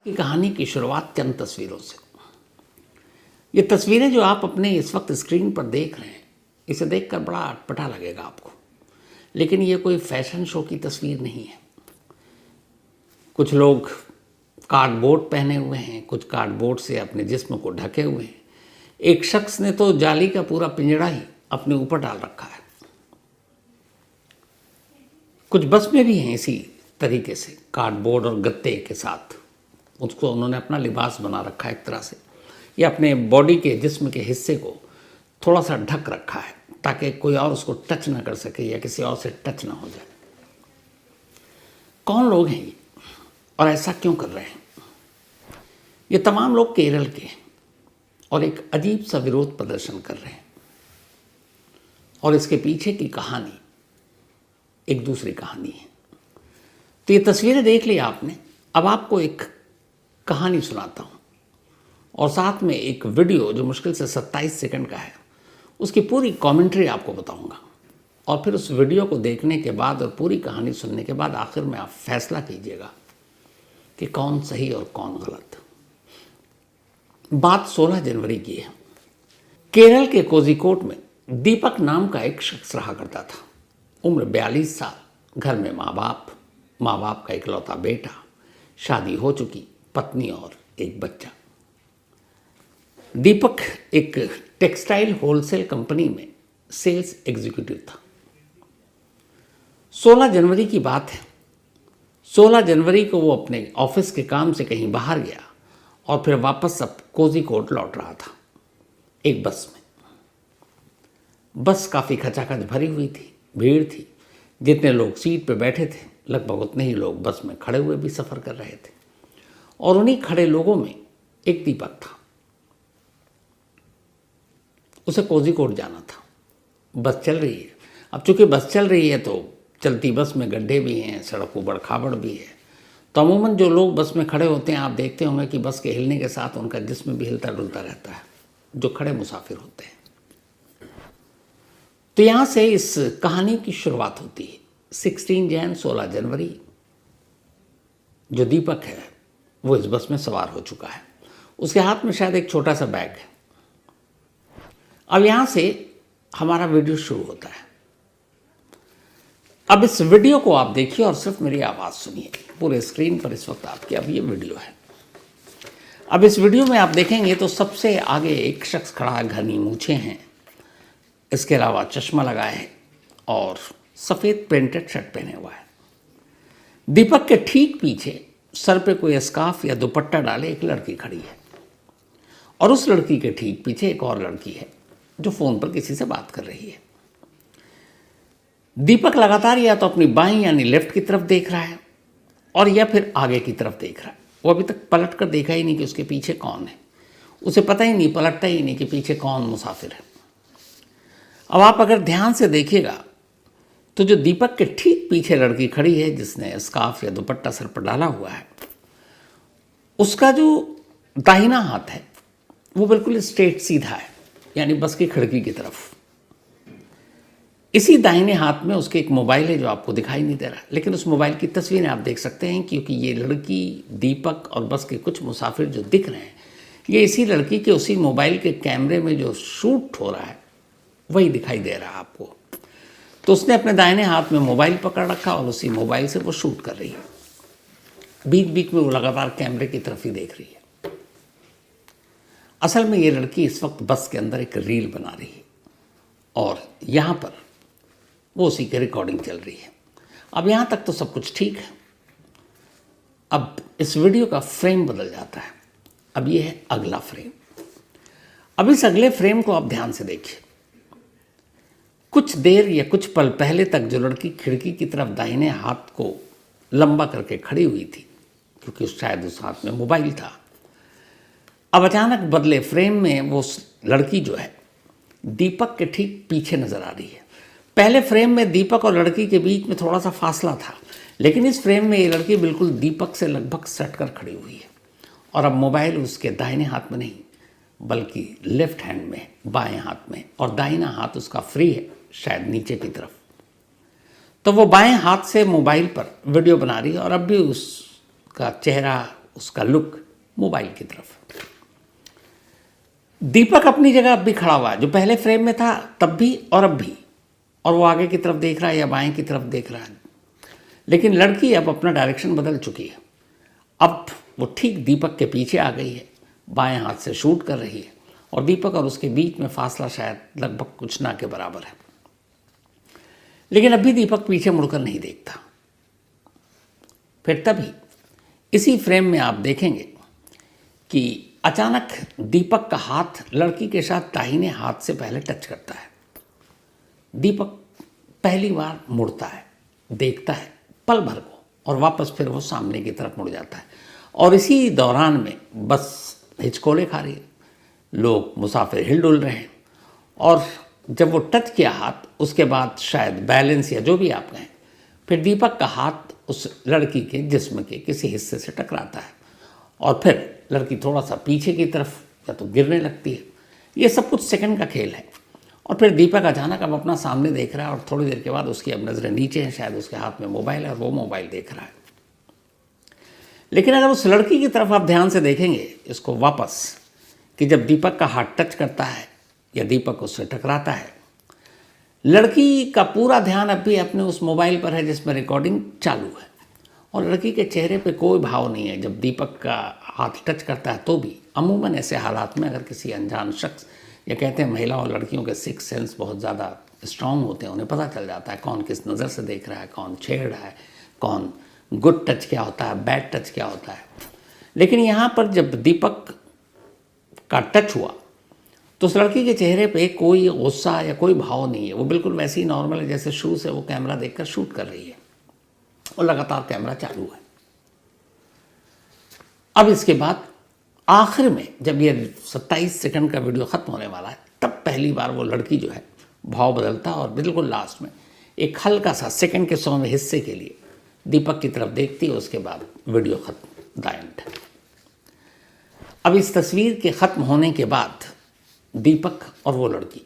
की कहानी की शुरुआत चंद तस्वीरों से। ये तस्वीरें जो आप अपने इस वक्त स्क्रीन पर देख रहे हैं, इसे देखकर बड़ा अटपटा लगेगा आपको, लेकिन ये कोई फैशन शो की तस्वीर नहीं है। कुछ लोग कार्डबोर्ड पहने हुए हैं, कुछ कार्डबोर्ड से अपने जिस्म को ढके हुए हैं। एक शख्स ने तो जाली का पूरा पिंजड़ा ही अपने ऊपर डाल रखा है। कुछ बस में भी हैं इसी तरीके से, कार्डबोर्ड और गत्ते के साथ। उसको उन्होंने अपना लिबास बना रखा है एक तरह से, या अपने बॉडी के जिस्म के हिस्से को थोड़ा सा ढक रखा है ताकि कोई और उसको टच ना कर सके या किसी और से टच ना हो जाए। कौन लोग हैं ये और ऐसा क्यों कर रहे हैं? ये तमाम लोग केरल के हैं और एक अजीब सा विरोध प्रदर्शन कर रहे हैं, और इसके पीछे की कहानी एक दूसरी कहानी है। तो ये तस्वीरें देख ली आपने, अब आपको एक कहानी सुनाता हूँ और साथ में एक वीडियो जो मुश्किल से 27 सेकंड का है, उसकी पूरी कमेंट्री आपको बताऊंगा। और फिर उस वीडियो को देखने के बाद और पूरी कहानी सुनने के बाद आखिर में आप फैसला कीजिएगा कि कौन सही और कौन गलत। बात 16 जनवरी की है। केरल के कोझिकोड में दीपक नाम का एक शख्स रहा करता था। उम्र 42 साल, घर में माँ बाप का इकलौता बेटा, शादी हो चुकी पत्नी और एक बच्चा। दीपक एक टेक्सटाइल होलसेल कंपनी में सेल्स एग्जीक्यूटिव था। 16 जनवरी की बात है। 16 जनवरी को वो अपने ऑफिस के काम से कहीं बाहर गया और फिर वापस अब कोझिकोड लौट रहा था एक बस में। बस काफ़ी खचाखच भरी हुई थी, भीड़ थी। जितने लोग सीट पे बैठे थे लगभग उतने ही लोग बस में खड़े हुए भी सफ़र कर रहे थे, और उन्हीं खड़े लोगों में एक दीपक था। उसे कोझिकोड जाना था। बस चल रही है। अब चूंकि बस चल रही है तो चलती बस में गड्ढे भी हैं, सड़क ऊबड़ खाबड़ भी है, तो अमूमन जो लोग बस में खड़े होते हैं, आप देखते होंगे कि बस के हिलने के साथ उनका जिस्म भी हिलता डुलता रहता है, जो खड़े मुसाफिर होते हैं। तो यहाँ से इस कहानी की शुरुआत होती है। 16 जनवरी जो दीपक है वो इस बस में सवार हो चुका है। उसके हाथ में शायद एक छोटा सा बैग है। अब यहाँ से हमारा वीडियो शुरू होता है। अब इस वीडियो को आप देखिए और सिर्फ मेरी आवाज़ सुनिए। पूरे स्क्रीन पर इस वक्त आपकी अब ये वीडियो है। अब इस वीडियो में आप देखेंगे तो सबसे आगे एक शख्स खड़ा है, घनी मूछें हैं, इसके अलावा चश्मा लगाए है और सफ़ेद प्रिंटेड शर्ट पहने हुआ है। दीपक के ठीक पीछे सर पे कोई स्कार्फ या दुपट्टा डाले एक लड़की खड़ी है, और उस लड़की के ठीक पीछे एक और लड़की है जो फ़ोन पर किसी से बात कर रही है। दीपक लगातार या तो अपनी बाईं यानी लेफ्ट की तरफ देख रहा है और या फिर आगे की तरफ देख रहा है। वो अभी तक पलट कर देखा ही नहीं कि उसके पीछे कौन है। उसे पता ही नहीं, पलटता ही नहीं कि पीछे कौन मुसाफिर है। अब आप अगर ध्यान से देखिएगा तो जो दीपक के ठीक पीछे लड़की खड़ी है जिसने स्कार्फ या दुपट्टा सर पर डाला हुआ है, उसका जो दाहिना हाथ है वो बिल्कुल स्ट्रेट सीधा है, यानी बस की खिड़की की तरफ। इसी दाहिने हाथ में उसके एक मोबाइल है जो आपको दिखाई नहीं दे रहा, लेकिन उस मोबाइल की तस्वीरें आप देख सकते हैं, क्योंकि ये लड़की, दीपक और बस के कुछ मुसाफिर जो दिख रहे हैं, ये इसी लड़की के उसी मोबाइल के कैमरे में जो शूट हो रहा है वही दिखाई दे रहा है आपको। तो उसने अपने दाहिने हाथ में मोबाइल पकड़ रखा और उसी मोबाइल से वो शूट कर रही है। बीच बीच में वो लगातार कैमरे की तरफ ही देख रही है। असल में ये लड़की इस वक्त बस के अंदर एक रील बना रही है और यहाँ पर वो उसी की रिकॉर्डिंग चल रही है। अब यहाँ तक तो सब कुछ ठीक है। अब इस वीडियो का फ्रेम बदल जाता है। अब ये है अगला फ्रेम। अब इस अगले फ्रेम को आप ध्यान से देखिए। कुछ देर या कुछ पल पहले तक जो लड़की खिड़की की तरफ दाहिने हाथ को लंबा करके खड़ी हुई थी, क्योंकि शायद उस हाथ में मोबाइल था, अब अचानक बदले फ्रेम में वो लड़की जो है दीपक के ठीक पीछे नजर आ रही है। पहले फ्रेम में दीपक और लड़की के बीच में थोड़ा सा फासला था, लेकिन इस फ्रेम में ये लड़की बिल्कुल दीपक से लगभग सट कर खड़ी हुई है, और अब मोबाइल उसके दाहिने हाथ में नहीं बल्कि लेफ्ट हैंड में, बाएं हाथ में, और दाहिना हाथ उसका फ्री है, शायद नीचे की तरफ। तो वो बाएं हाथ से मोबाइल पर वीडियो बना रही है और अब भी उसका चेहरा, उसका लुक मोबाइल की तरफ। दीपक अपनी जगह अब भी खड़ा हुआ है, जो पहले फ्रेम में था तब भी और अब भी, और वो आगे की तरफ देख रहा है या बाएं की तरफ देख रहा है। लेकिन लड़की अब अपना डायरेक्शन बदल चुकी है। अब वो ठीक दीपक के पीछे आ गई है, बाएं हाथ से शूट कर रही है, और दीपक और उसके बीच में फासला शायद लगभग कुछ ना के बराबर है। लेकिन अभी दीपक पीछे मुड़कर नहीं देखता। फिर तभी इसी फ्रेम में आप देखेंगे कि अचानक दीपक का हाथ लड़की के साथ दाहिने हाथ से पहले टच करता है। दीपक पहली बार मुड़ता है, देखता है पल भर को, और वापस फिर वो सामने की तरफ मुड़ जाता है। और इसी दौरान में बस हिचकोले खा रही है, लोग मुसाफिर हिल डुल रहे हैं, और जब वो टच किया हाथ, उसके बाद शायद बैलेंस या जो भी आप कहें, फिर दीपक का हाथ उस लड़की के जिस्म के किसी हिस्से से टकराता है, और फिर लड़की थोड़ा सा पीछे की तरफ या तो गिरने लगती है। ये सब कुछ सेकंड का खेल है। और फिर दीपक अचानक अब अपना सामने देख रहा है, और थोड़ी देर के बाद उसकी अब नज़रें नीचे हैं, शायद उसके हाथ में मोबाइल है और वो मोबाइल देख रहा है। लेकिन अगर उस लड़की की तरफ आप ध्यान से देखेंगे इसको वापस, कि जब दीपक का हाथ टच करता है या दीपक उससे टकराता है, लड़की का पूरा ध्यान अब भी अपने उस मोबाइल पर है जिसमें रिकॉर्डिंग चालू है, और लड़की के चेहरे पे कोई भाव नहीं है जब दीपक का हाथ टच करता है। तो भी अमूमन ऐसे हालात में अगर किसी अनजान शख्स, या कहते हैं महिला और लड़कियों के सिक्स सेंस बहुत ज़्यादा स्ट्रांग होते हैं, उन्हें पता चल जाता है कौन किस नज़र से देख रहा है, कौन छेड़ रहा है, कौन गुड टच क्या होता है, बैड टच क्या होता है। लेकिन यहाँ पर जब दीपक का टच हुआ तो उस लड़की के चेहरे पे कोई गुस्सा या कोई भाव नहीं है, वो बिल्कुल वैसे ही नॉर्मल है जैसे शुरू से वो कैमरा देखकर शूट कर रही है, और लगातार कैमरा चालू है। अब इसके बाद आखिर में जब ये 27 सेकंड का वीडियो खत्म होने वाला है, तब पहली बार वो लड़की जो है भाव बदलता है, और बिल्कुल लास्ट में एक हल्का सा सेकंड के 100वें हिस्से के लिए दीपक की तरफ देखती है। उसके बाद वीडियो खत्म, द एंड। अब इस तस्वीर के ख़त्म होने के बाद दीपक और वो लड़की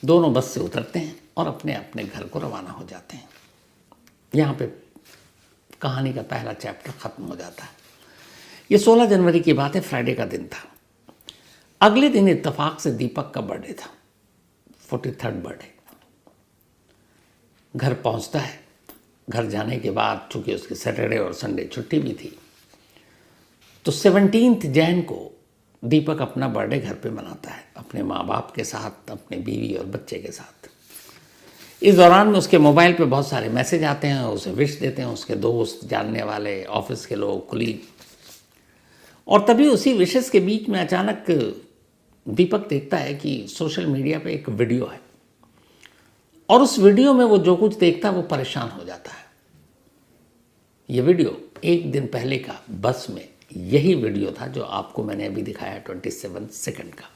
दोनों बस से उतरते हैं और अपने अपने घर को रवाना हो जाते हैं। यहाँ पे कहानी का पहला चैप्टर ख़त्म हो जाता है। ये 16 जनवरी की बात है, फ्राइडे का दिन था। अगले दिन इत्तेफाक से दीपक का बर्थडे था, 43rd बर्थडे। घर पहुँचता है। घर जाने के बाद चूँकि उसकी सैटरडे और संडे छुट्टी भी थी, तो 17 जैन को दीपक अपना बर्थडे घर पे मनाता है, अपने माँ बाप के साथ, अपने बीवी और बच्चे के साथ। इस दौरान में उसके मोबाइल पे बहुत सारे मैसेज आते हैं, उसे विश देते हैं उसके दोस्त, जानने वाले, ऑफिस के लोग, कुलीग। और तभी उसी विशेष के बीच में अचानक दीपक देखता है कि सोशल मीडिया पे एक वीडियो है, और उस वीडियो में वो जो कुछ देखता है वो परेशान हो जाता है। ये वीडियो एक दिन पहले का बस में यही वीडियो था जो आपको मैंने अभी दिखाया 27 सेकंड का,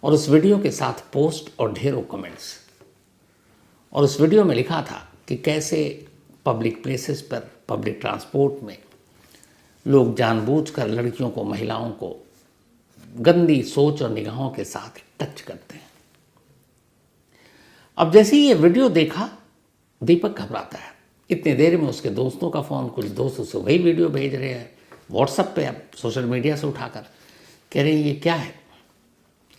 और उस वीडियो के साथ पोस्ट और ढेरों कमेंट्स। और उस वीडियो में लिखा था कि कैसे पब्लिक प्लेसेस पर, पब्लिक ट्रांसपोर्ट में लोग जानबूझकर लड़कियों को, महिलाओं को गंदी सोच और निगाहों के साथ टच करते हैं। अब जैसे ही ये वीडियो देखा, दीपक घबराता है। इतने देर में उसके दोस्तों का फ़ोन, कुछ दोस्त उसे वही वीडियो भेज रहे हैं व्हाट्सएप पे, अब सोशल मीडिया से उठाकर, कह रहे हैं ये क्या है।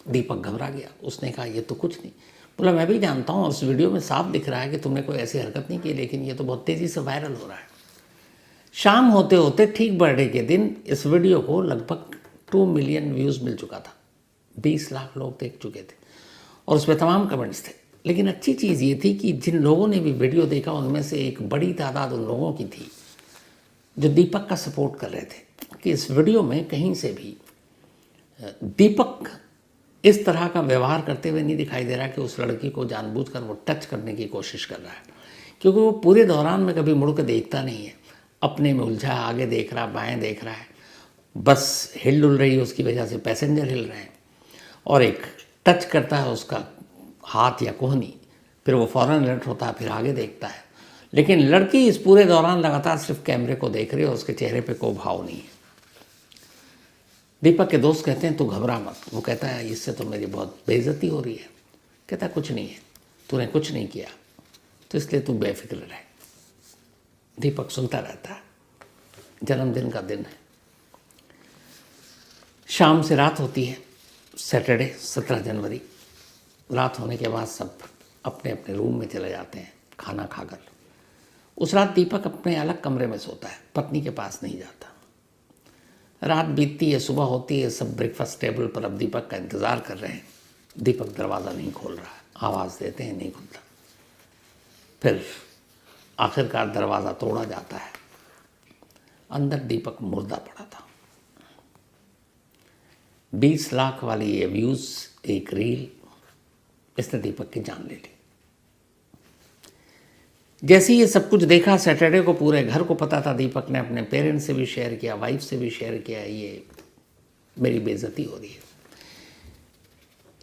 दीपक घबरा गया। उसने कहा ये तो कुछ नहीं। बोला मैं भी जानता हूँ, उस वीडियो में साफ दिख रहा है कि तुमने कोई ऐसी हरकत नहीं की, लेकिन ये तो बहुत तेज़ी से वायरल हो रहा है। शाम होते होते ठीक बर्थडे के दिन इस वीडियो को लगभग 2 मिलियन व्यूज़ मिल चुका था, 20 लाख लोग देख चुके थे, और उसमें तमाम कमेंट्स थे। लेकिन अच्छी चीज़ ये थी कि जिन लोगों ने भी वीडियो देखा उनमें से एक बड़ी तादाद उन लोगों की थी जो दीपक का सपोर्ट कर रहे थे कि इस वीडियो में कहीं से भी दीपक इस तरह का व्यवहार करते हुए नहीं दिखाई दे रहा कि उस लड़की को जानबूझकर वो टच करने की कोशिश कर रहा है, क्योंकि वो पूरे दौरान में कभी मुड़ के देखता नहीं है, अपने में उलझा, आगे देख रहा, बाएं देख रहा है, बस हिल डुल रही है, उसकी वजह से पैसेंजर हिल रहे हैं, और एक टच करता है उसका हाथ या कोहनी, फिर वो फ़ौरन अलर्ट होता है, फिर आगे देखता है। लेकिन लड़की इस पूरे दौरान लगातार सिर्फ कैमरे को देख रही है और उसके चेहरे पे कोई भाव नहीं है। दीपक के दोस्त कहते हैं तू घबरा मत। वो कहता है इससे तो मेरी बहुत बेइज्जती हो रही है। कहता है कुछ नहीं है, तूने कुछ नहीं किया, तो इसलिए तू बेफिक्र रहे। दीपक सुनता रहता है। जन्मदिन का दिन है। शाम से रात होती है, सैटरडे 17 जनवरी। रात होने के बाद सब अपने अपने रूम में चले जाते हैं खाना खाकर। उस रात दीपक अपने अलग कमरे में सोता है, पत्नी के पास नहीं जाता। रात बीतती है, सुबह होती है, सब ब्रेकफास्ट टेबल पर अब दीपक का इंतज़ार कर रहे हैं। दीपक दरवाज़ा नहीं खोल रहा है, आवाज़ देते हैं, नहीं खुलता। फिर आखिरकार दरवाज़ा तोड़ा जाता है। अंदर दीपक मुर्दा पड़ा था। 20 लाख वाली ये व्यूज़ एक रील, इसने दीपक की जान ले ली। जैसे ये सब कुछ देखा, सैटरडे को पूरे घर को पता था। दीपक ने अपने पेरेंट्स से भी शेयर किया, वाइफ से भी शेयर किया, ये मेरी बेइज्जती हो रही है।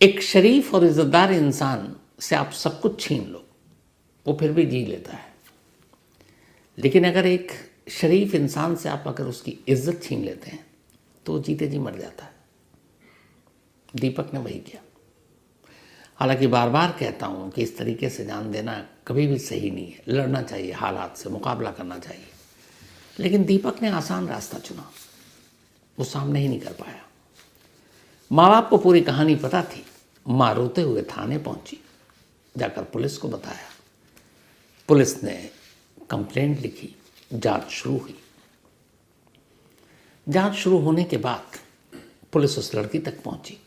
एक शरीफ और इज्जतदार इंसान से आप सब कुछ छीन लो, वो फिर भी जी लेता है। लेकिन अगर एक शरीफ इंसान से आप अगर उसकी इज्जत छीन लेते हैं तो वो जीते जी मर जाता है। दीपक ने वही किया। हालांकि बार बार कहता हूँ कि इस तरीके से जान देना कभी भी सही नहीं है। लड़ना चाहिए, हालात से मुकाबला करना चाहिए। लेकिन दीपक ने आसान रास्ता चुना, वो सामने ही नहीं कर पाया। माँ बाप को पूरी कहानी पता थी। माँ रोते हुए थाने पहुंची, जाकर पुलिस को बताया। पुलिस ने कंप्लेंट लिखी, जांच शुरू हुई। जांच शुरू होने के बाद पुलिस उस लड़की तक पहुंची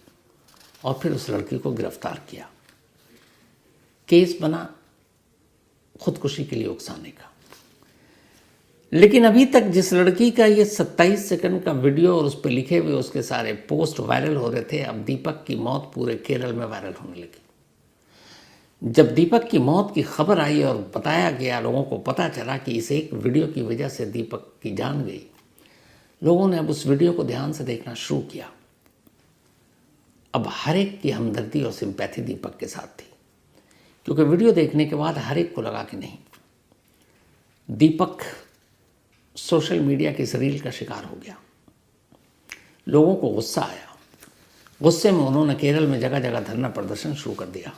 और फिर उस लड़की को गिरफ्तार किया। केस बना खुदकुशी के लिए उकसाने का। लेकिन अभी तक जिस लड़की का ये 27 सेकंड का वीडियो और उस पर लिखे हुए उसके सारे पोस्ट वायरल हो रहे थे, अब दीपक की मौत पूरे केरल में वायरल होने लगी। जब दीपक की मौत की खबर आई और बताया गया, लोगों को पता चला कि इस एक वीडियो की वजह से दीपक की जान गई, लोगों ने अब उस वीडियो को ध्यान से देखना शुरू किया। अब हर एक की हमदर्दी और सिंपैथी दीपक के साथ थी, क्योंकि वीडियो देखने के बाद हर एक को लगा कि नहीं, दीपक सोशल मीडिया की इस रील का शिकार हो गया। लोगों को गुस्सा आया। गुस्से में उन्होंने केरल में जगह जगह धरना प्रदर्शन शुरू कर दिया।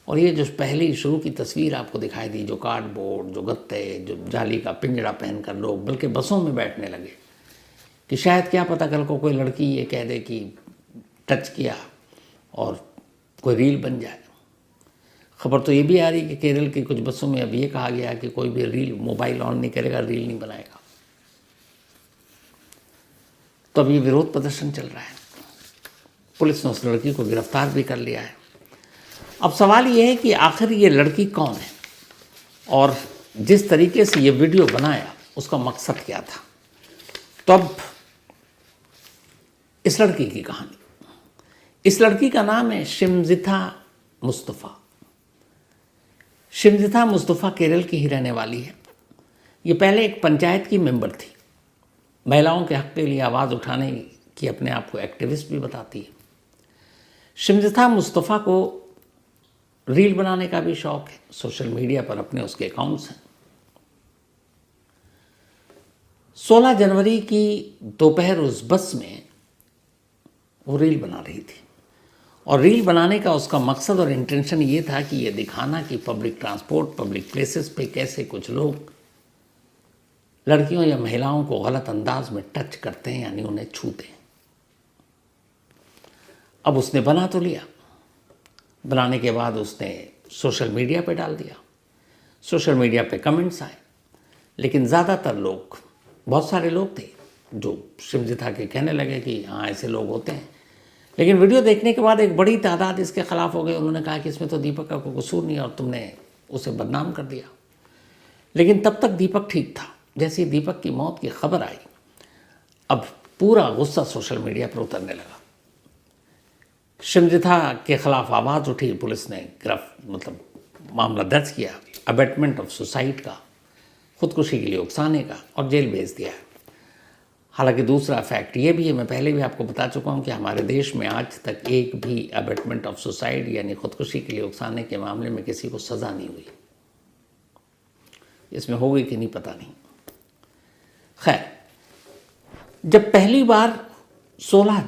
और ये जो पहली शुरू की तस्वीर आपको दिखाई दी, जो कार्डबोर्ड, जो गत्ते, जो जाली का पिंजरा पहनकर लोग बल्कि बसों में बैठने लगे कि शायद क्या पता कल को कोई लड़की ये कह दे कि टच किया और कोई रील बन जाए। खबर तो ये भी आ रही कि केरल की कुछ बसों में अब ये कहा गया कि कोई भी रील मोबाइल ऑन नहीं करेगा, रील नहीं बनाएगा। तो अब ये विरोध प्रदर्शन चल रहा है। पुलिस ने उस लड़की को गिरफ्तार भी कर लिया है। अब सवाल ये है कि आखिर ये लड़की कौन है और जिस तरीके से ये वीडियो बनाया उसका मकसद क्या था। तो अब इस लड़की की कहानी, इस लड़की का नाम है शिमजिथा मुस्तफ़ा। शिमजिथा मुस्तफ़ा केरल की ही रहने वाली है। ये पहले एक पंचायत की मेंबर थी। महिलाओं के हक के लिए आवाज़ उठाने की अपने आप को एक्टिविस्ट भी बताती है। शिमजिथा मुस्तफ़ा को रील बनाने का भी शौक है। सोशल मीडिया पर अपने उसके अकाउंट्स हैं। 16 जनवरी की दोपहर उस बस में वो रील बना रही थी और रील बनाने का उसका मकसद और इंटेंशन ये था कि ये दिखाना कि पब्लिक ट्रांसपोर्ट, पब्लिक प्लेसेस पे कैसे कुछ लोग लड़कियों या महिलाओं को गलत अंदाज में टच करते हैं, यानी उन्हें छूते हैं। अब उसने बना तो लिया। बनाने के बाद उसने सोशल मीडिया पे डाल दिया। सोशल मीडिया पे कमेंट्स आए, लेकिन ज़्यादातर लोग, बहुत सारे लोग थे जो शिमजिथा के कहने लगे कि हाँ ऐसे लोग होते हैं। लेकिन वीडियो देखने के बाद एक बड़ी तादाद इसके ख़िलाफ़ हो गई। उन्होंने कहा कि इसमें तो दीपक का कोई कसूर नहीं है और तुमने उसे बदनाम कर दिया। लेकिन तब तक दीपक ठीक था। जैसे ही दीपक की मौत की खबर आई, अब पूरा गुस्सा सोशल मीडिया पर उतरने लगा। शिमजिथा के खिलाफ आवाज़ उठी। पुलिस ने मामला दर्ज किया, अबेटमेंट ऑफ सुसाइड का, खुदकुशी के लिए उकसाने का, और जेल भेज दिया। हालांकि दूसरा फैक्ट ये भी है, मैं पहले भी आपको बता चुका हूँ कि हमारे देश में आज तक एक भी अबेटमेंट ऑफ सुसाइड यानी खुदकुशी के लिए उकसाने के मामले में किसी को सज़ा नहीं हुई। इसमें हो गई कि नहीं पता नहीं। खैर, जब पहली बार 16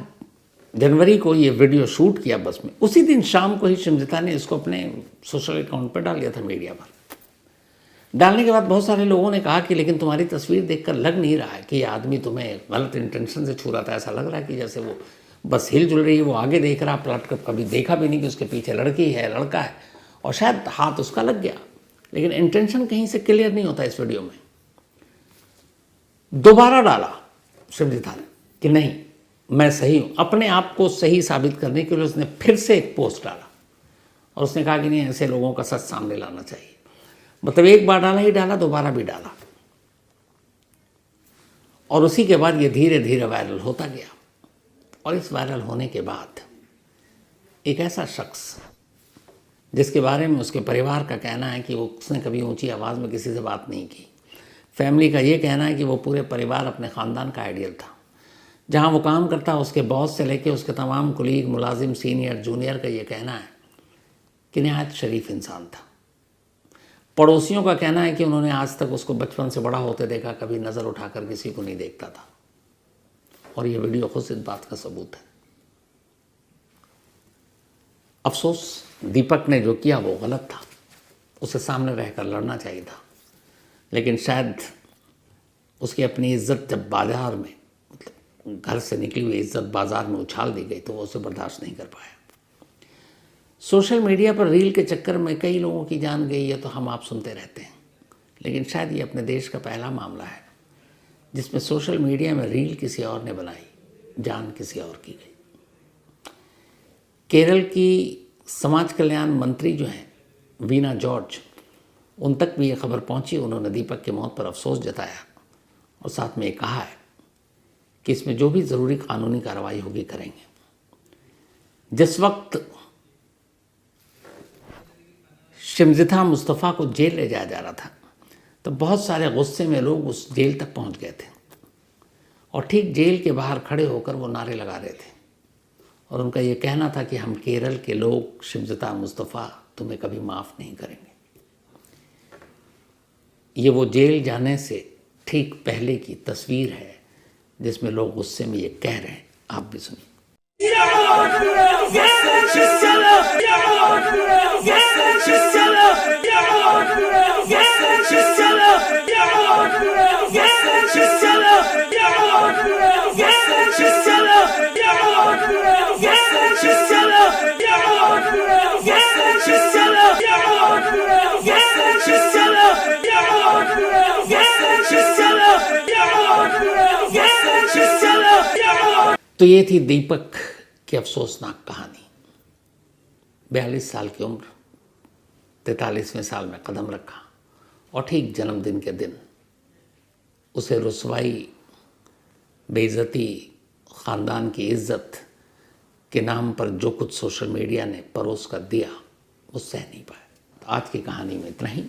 जनवरी को ये वीडियो शूट किया बस में, उसी दिन शाम को ही शिमजिथा ने इसको अपने सोशल अकाउंट पर डाल दिया था मीडिया पर। डालने के बाद बहुत सारे लोगों ने कहा कि लेकिन तुम्हारी तस्वीर देखकर लग नहीं रहा है कि ये आदमी तुम्हें गलत इंटेंशन से छू रहा था, ऐसा लग रहा है कि जैसे वो बस हिल जुल रही है, वो आगे देख रहा, पलट कर कभी देखा भी नहीं कि उसके पीछे लड़की है लड़का है, और शायद हाथ उसका लग गया, लेकिन इंटेंशन कहीं से क्लियर नहीं होता इस वीडियो में। दोबारा डाला शिवजिता ने कि नहीं मैं सही हूँ, अपने आप को सही साबित करने के लिए उसने फिर से एक पोस्ट डाला और उसने कहा कि नहीं ऐसे लोगों का सच सामने लाना चाहिए। मतलब एक बार डाला ही डाला, दोबारा भी डाला, और उसी के बाद ये धीरे धीरे वायरल होता गया। और इस वायरल होने के बाद एक ऐसा शख्स जिसके बारे में उसके परिवार का कहना है कि वो उसने कभी ऊंची आवाज़ में किसी से बात नहीं की, फैमिली का ये कहना है कि वो पूरे परिवार अपने ख़ानदान का आइडियल था, जहाँ वो काम करता उसके बॉस से लेके उसके तमाम कुलीग मुलाजिम सीनियर जूनियर का ये कहना है कि नहायत शरीफ इंसान था। पड़ोसियों का कहना है कि उन्होंने आज तक उसको बचपन से बड़ा होते देखा, कभी नज़र उठाकर किसी को नहीं देखता था, और ये वीडियो खुद इस बात का सबूत है। अफसोस दीपक ने जो किया वो गलत था, उसे सामने रहकर लड़ना चाहिए था, लेकिन शायद उसकी अपनी इज्जत जब बाजार में, मतलब घर से निकली हुई इज्जत बाजार में उछाल दी गई तो वो उसे बर्दाश्त नहीं कर पाया। सोशल मीडिया पर रील के चक्कर में कई लोगों की जान गई है तो हम आप सुनते रहते हैं, लेकिन शायद ये अपने देश का पहला मामला है जिसमें सोशल मीडिया में रील किसी और ने बनाई, जान किसी और की गई। केरल की समाज कल्याण मंत्री जो हैं वीना जॉर्ज, उन तक भी ये खबर पहुंची, उन्होंने दीपक की मौत पर अफसोस जताया और साथ में ये कहा है कि इसमें जो भी ज़रूरी कानूनी कार्रवाई होगी करेंगे। जिस वक्त शिमजिता मुस्तफ़ा को जेल ले जाया जा रहा था तो बहुत सारे गुस्से में लोग उस जेल तक पहुंच गए थे और ठीक जेल के बाहर खड़े होकर वो नारे लगा रहे थे, और उनका ये कहना था कि हम केरल के लोग शिमजिता मुस्तफ़ा तुम्हें कभी माफ़ नहीं करेंगे। ये वो जेल जाने से ठीक पहले की तस्वीर है जिसमें लोग गुस्से में ये कह रहे हैं, आप भी सुनिए। तो ये थी दीपक की अफसोसनाक कहानी। 42 साल की उम्र, 43वें साल में कदम रखा और ठीक जन्मदिन के दिन उसे रुसवाई, बेइज्जती, ख़ानदान की इज्जत के नाम पर जो कुछ सोशल मीडिया ने परोस कर दिया वो सह नहीं पाया। तो आज की कहानी में इतना ही।